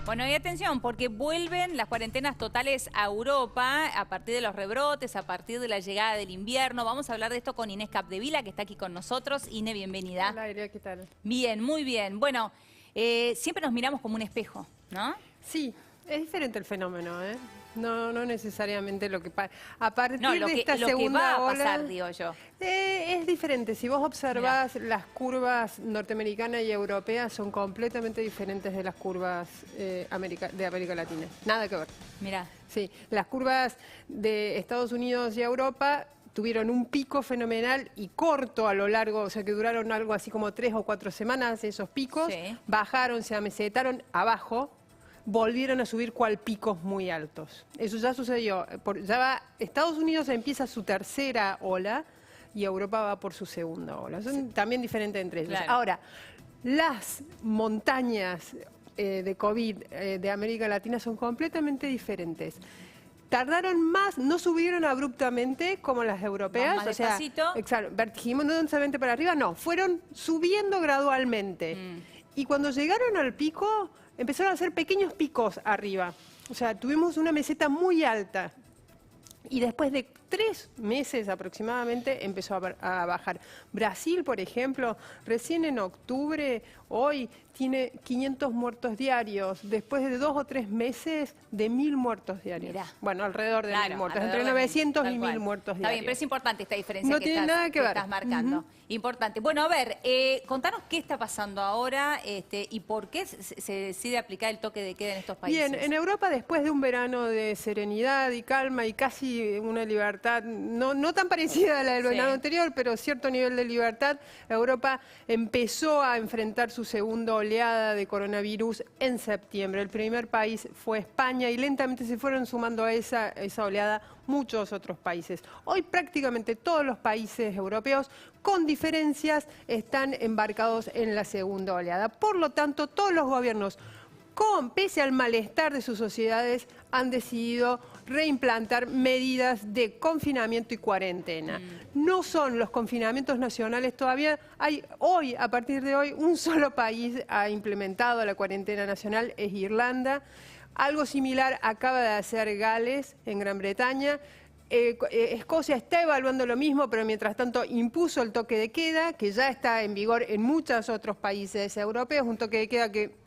Bueno, y atención, porque vuelven las cuarentenas totales a Europa a partir de los rebrotes, a partir de la llegada del invierno. Vamos a hablar de esto con Inés Capdevila, que está aquí con nosotros. Inés, bienvenida. Hola, Iria, ¿qué tal? Bien, muy bien. Bueno, siempre nos miramos como un espejo, ¿no? Sí, es diferente el fenómeno, ¿eh? No necesariamente lo que pasa. A partir No, de esta lo que segunda va a ola, pasar, digo yo. es diferente. Si vos observás, las curvas norteamericanas y europeas son completamente diferentes de las curvas de América Latina. Nada que ver. Mirá. Sí, las curvas de Estados Unidos y Europa tuvieron un pico fenomenal y corto a lo largo, o sea que duraron algo así como 3 o 4 semanas esos picos, Sí. bajaron, se amesetaron abajo, volvieron a subir cual picos muy altos. Eso ya sucedió. Estados Unidos empieza su tercera ola y Europa va por su segunda ola. Son también diferentes entre ellos. Claro. Ahora, las montañas de COVID de América Latina son completamente diferentes. Tardaron más, no subieron abruptamente como las europeas, Más o sea, despacito. exacto, vertiginosamente para arriba, no, fueron subiendo gradualmente. Y cuando llegaron al pico, empezaron a hacer pequeños picos arriba. O sea, tuvimos una meseta muy alta. Y después de 3 meses aproximadamente empezó a bajar. Brasil, por ejemplo, recién en octubre, hoy, tiene 500 muertos diarios. Después de 2 o 3 meses, de 1000 muertos diarios. Mirá. Bueno, alrededor de 1000 muertos. Alrededor Entre de 900 tal y cual. 1000 muertos Está diarios. bien, pero es importante esta diferencia No que, tiene nada que ver. estás marcando. Importante. Bueno, a ver, contanos qué está pasando ahora y por qué se decide aplicar el toque de queda en estos países. Bien, en Europa, después de un verano de serenidad y calma y casi una libertad, no tan parecida a la del verano anterior, pero cierto nivel de libertad, Europa empezó a enfrentar su segunda oleada de coronavirus en septiembre. El primer país fue España y lentamente se fueron sumando a esa oleada muchos otros países. Hoy prácticamente todos los países europeos, con diferencias, están embarcados en la segunda oleada. Por lo tanto, todos los gobiernos, pese al malestar de sus sociedades, han decidido reimplantar medidas de confinamiento y cuarentena. No son los confinamientos nacionales todavía. Hoy, a partir de hoy, un solo país ha implementado la cuarentena nacional, es Irlanda. Algo similar acaba de hacer Gales en Gran Bretaña. Escocia está evaluando lo mismo, pero mientras tanto impuso el toque de queda, que ya está en vigor en muchos otros países europeos, un toque de queda que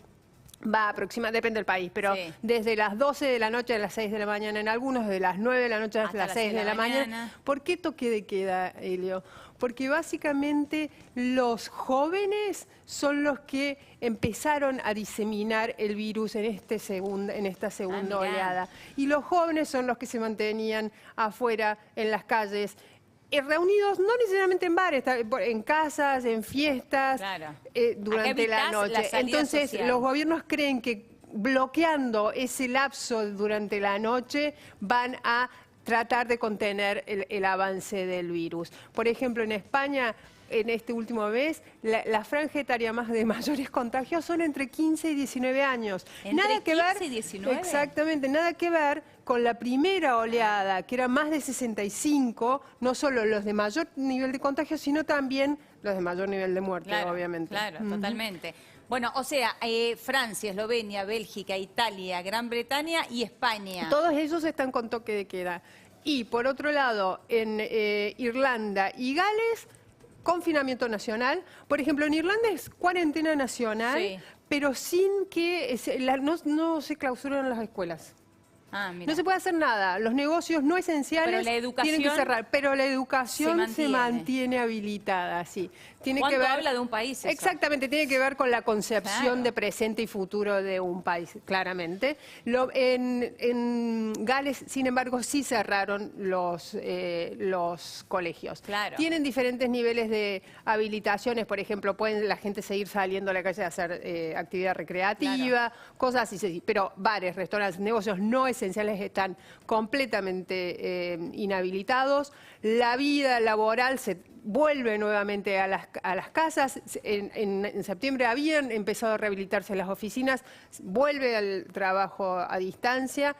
va aproximadamente, depende del país, pero desde las 12 de la noche a las 6 de la mañana en algunos, de las 9 de la noche hasta las 6 de la mañana. ¿Por qué toque de queda, Elio? Porque básicamente los jóvenes son los que empezaron a diseminar el virus en esta segunda oleada. Y los jóvenes son los que se mantenían afuera en las calles, reunidos no necesariamente en bares, en casas, en fiestas, durante la noche. Entonces, social. Los gobiernos creen que bloqueando ese lapso durante la noche van a tratar de contener el avance del virus. Por ejemplo, en España, en este último mes, la franja etaria más de mayores contagios son entre 15 y 19 años. ¿Entre 15 y 19? Exactamente, nada que ver con la primera oleada, que era más de 65, no solo los de mayor nivel de contagio, sino también los de mayor nivel de muerte, obviamente. Claro, totalmente. Bueno, o sea, Francia, Eslovenia, Bélgica, Italia, Gran Bretaña y España. Todos ellos están con toque de queda. Y por otro lado, en Irlanda y Gales, confinamiento nacional. Por ejemplo, en Irlanda es cuarentena nacional, pero sin que no se clausuren las escuelas. No se puede hacer nada. Los negocios no esenciales tienen que cerrar, pero la educación se mantiene habilitada. Sí. ¿Cuánto habla de un país eso? Exactamente, tiene que ver con la concepción de presente y futuro de un país, claramente. En Gales, sin embargo, sí cerraron los colegios. Tienen diferentes niveles de habilitaciones, por ejemplo, pueden la gente seguir saliendo a la calle a hacer actividad recreativa, cosas así, pero bares, restaurantes, negocios no esenciales están completamente inhabilitados. La vida laboral se vuelve nuevamente a las casas. En septiembre habían empezado a rehabilitarse las oficinas, vuelve al trabajo a distancia.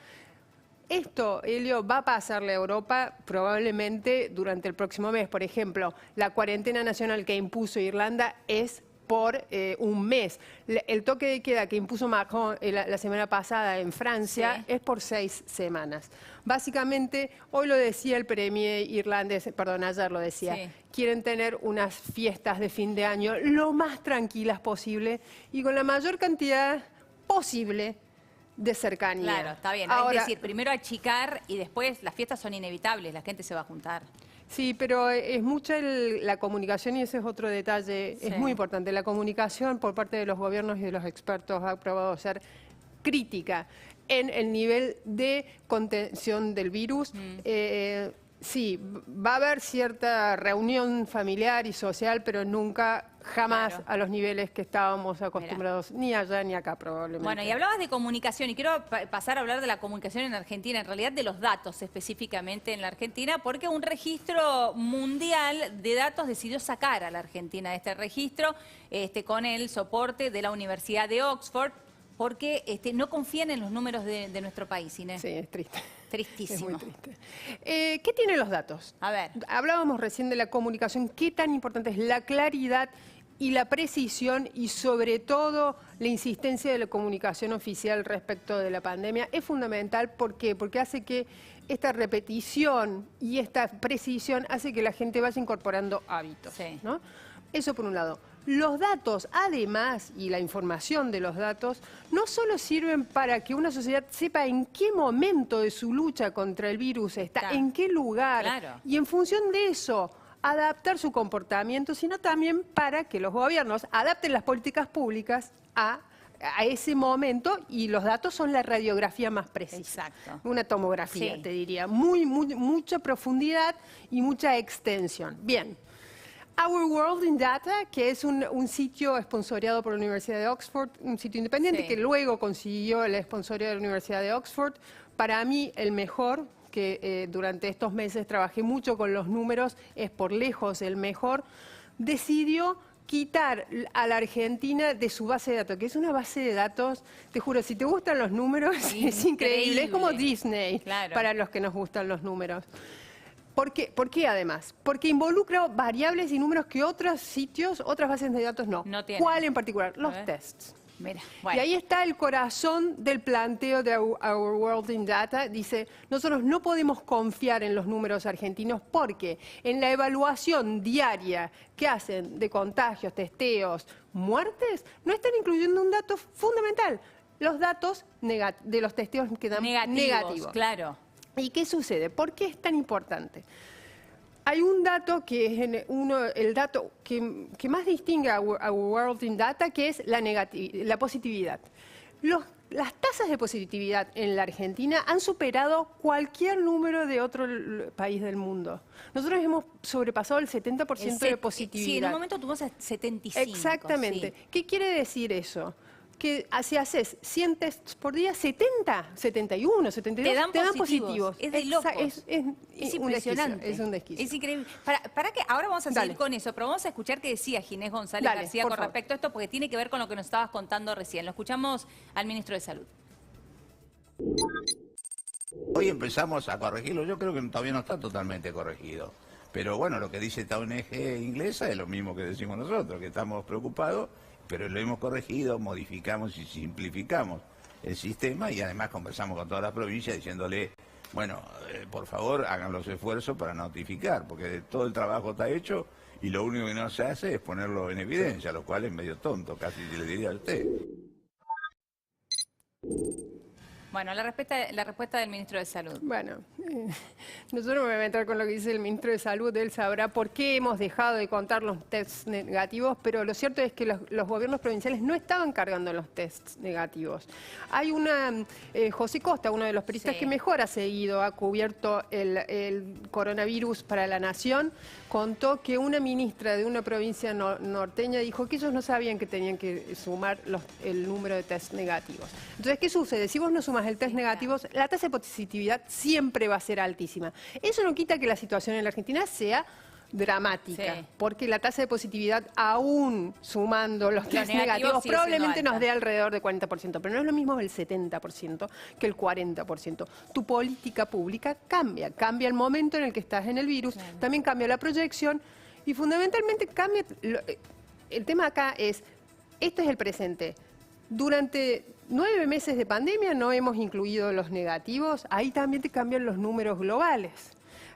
Esto, Elio, va a pasarle a Europa probablemente durante el próximo mes. Por ejemplo, la cuarentena nacional que impuso Irlanda es por un mes. El toque de queda que impuso Macron la semana pasada en Francia es por 6 semanas. Básicamente, hoy lo decía el premier irlandés, perdón, ayer lo decía, quieren tener unas fiestas de fin de año lo más tranquilas posible y con la mayor cantidad posible de cercanía. Claro, está bien. Ahora, es decir, primero achicar y después las fiestas son inevitables, la gente se va a juntar. Sí, pero es mucha la comunicación y ese es otro detalle, es muy importante. La comunicación por parte de los gobiernos y de los expertos ha probado ser crítica en el nivel de contención del virus. Sí, va a haber cierta reunión familiar y social, pero nunca, jamás a los niveles que estábamos acostumbrados, ni allá ni acá probablemente. Bueno, y hablabas de comunicación, y quiero pasar a hablar de la comunicación en Argentina, en realidad de los datos específicamente en la Argentina, porque un registro mundial de datos decidió sacar a la Argentina de este registro con el soporte de la Universidad de Oxford, porque no confían en los números de nuestro país, Inés. Sí, es triste. Tristísimo. Es muy triste. ¿Qué tienen los datos? A ver. Hablábamos recién de la comunicación. ¿Qué tan importante es la claridad y la precisión y sobre todo la insistencia de la comunicación oficial respecto de la pandemia? Es fundamental. ¿Por qué? Porque hace que esta repetición y esta precisión hace que la gente vaya incorporando hábitos, ¿no? Eso por un lado. Los datos, además, y la información de los datos, no solo sirven para que una sociedad sepa en qué momento de su lucha contra el virus está, en qué lugar, y en función de eso adaptar su comportamiento, sino también para que los gobiernos adapten las políticas públicas a ese momento, y los datos son la radiografía más precisa. Exacto. Una tomografía, te diría. Mucha profundidad y mucha extensión. Bien. Our World in Data, que es un sitio esponsoreado por la Universidad de Oxford, un sitio independiente que luego consiguió el esponsorio de la Universidad de Oxford. Para mí, el mejor, que durante estos meses trabajé mucho con los números, es por lejos el mejor, decidió quitar a la Argentina de su base de datos, que es una base de datos, te juro, si te gustan los números, es increíble. Es como Disney para los que nos gustan los números. ¿Por qué además? Porque involucra variables y números que otros sitios, otras bases de datos no. tienen. ¿Cuál en particular? Los tests. Mira, Y ahí está el corazón del planteo de Our World in Data. Dice, nosotros no podemos confiar en los números argentinos porque en la evaluación diaria que hacen de contagios, testeos, muertes, no están incluyendo un dato fundamental. Los datos de los testeos quedan negativos. Claro. ¿Y qué sucede? ¿Por qué es tan importante? Hay un dato que es el dato que más distingue a Our World in Data, que es la positividad. Las tasas de positividad en la Argentina han superado cualquier número de otro país del mundo. Nosotros hemos sobrepasado el 70% de positividad. Sí, en un momento tuvimos 75. Exactamente. ¿Qué quiere decir eso? Que si haces 100 tests por día, 70, 71, 72 te dan positivos. Es de locos. Es impresionante. Es un desquicio. Es increíble. Para que ahora vamos a seguir con eso, pero vamos a escuchar qué decía Ginés González García con respecto a esto, porque tiene que ver con lo que nos estabas contando recién. Lo escuchamos al ministro de Salud. Hoy empezamos a corregirlo. Yo creo que todavía no está totalmente corregido. Pero bueno, lo que dice esta ONG inglesa es lo mismo que decimos nosotros, que estamos preocupados, pero lo hemos corregido, modificamos y simplificamos el sistema y además conversamos con todas las provincias diciéndole, bueno, por favor hagan los esfuerzos para notificar, porque todo el trabajo está hecho y lo único que no se hace es ponerlo en evidencia, lo cual es medio tonto, casi le diría a usted. Bueno, la respuesta del ministro de Salud. Bueno, nosotros no me voy a meter con lo que dice el ministro de Salud, él sabrá por qué hemos dejado de contar los tests negativos, pero lo cierto es que los gobiernos provinciales no estaban cargando los tests negativos. Hay José Costa, uno de los periodistas que mejor ha seguido, ha cubierto el coronavirus para La Nación, contó que una ministra de una provincia norteña dijo que ellos no sabían que tenían que sumar el número de test negativos. Entonces, ¿qué sucede? Si vos no sumas el test negativo, la tasa de positividad siempre va a ser altísima. Eso no quita que la situación en la Argentina sea dramática, porque la tasa de positividad, aún sumando los test negativos, probablemente nos dé alrededor de 40%, pero no es lo mismo el 70% que el 40%. Tu política pública cambia el momento en el que estás en el virus, también cambia la proyección y fundamentalmente cambia el tema acá es, esto es el presente. Durante 9 meses de pandemia no hemos incluido los negativos, ahí también te cambian los números globales.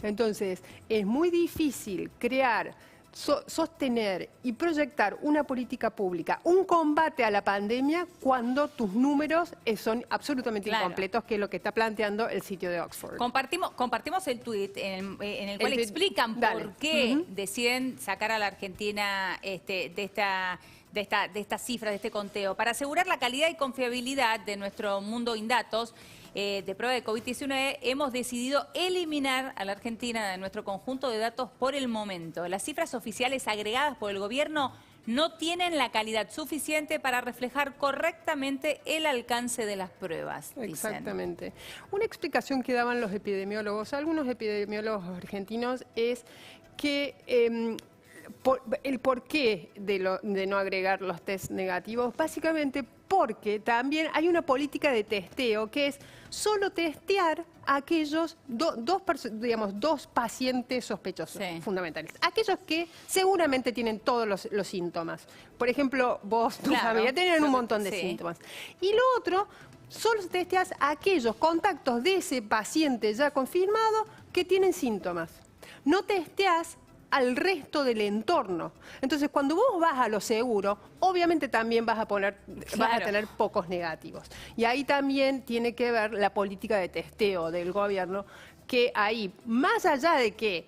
Entonces, es muy difícil crear, sostener y proyectar una política pública, un combate a la pandemia, cuando tus números son absolutamente incompletos, que es lo que está planteando el sitio de Oxford. Compartimos el tuit en el cual explican por qué deciden sacar a la Argentina de estas cifras, de este conteo. Para asegurar la calidad y confiabilidad de nuestro mundo Indatos, de prueba de COVID-19, hemos decidido eliminar a la Argentina de nuestro conjunto de datos por el momento. Las cifras oficiales agregadas por el gobierno no tienen la calidad suficiente para reflejar correctamente el alcance de las pruebas, dicen. Exactamente. Una explicación que daban los epidemiólogos, algunos epidemiólogos argentinos, es que el porqué de no agregar los test negativos, básicamente porque también hay una política de testeo que es solo testear a aquellos dos pacientes sospechosos fundamentales. Aquellos que seguramente tienen todos los síntomas. Por ejemplo, vos, tu familia, tienen un montón de síntomas. Y lo otro, solo testeas a aquellos contactos de ese paciente ya confirmado que tienen síntomas. No testeas al resto del entorno. Entonces, cuando vos vas a lo seguro, obviamente también vas a tener pocos negativos. Y ahí también tiene que ver la política de testeo del gobierno, que ahí, más allá de que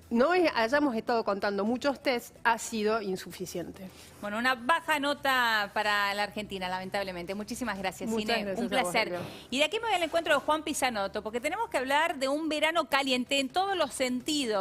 no hayamos estado contando muchos tests, ha sido insuficiente. Bueno, una baja nota para la Argentina, lamentablemente. Muchísimas gracias, Cine. Un placer. Y de aquí me voy al encuentro de Juan Pisanoto, porque tenemos que hablar de un verano caliente en todos los sentidos.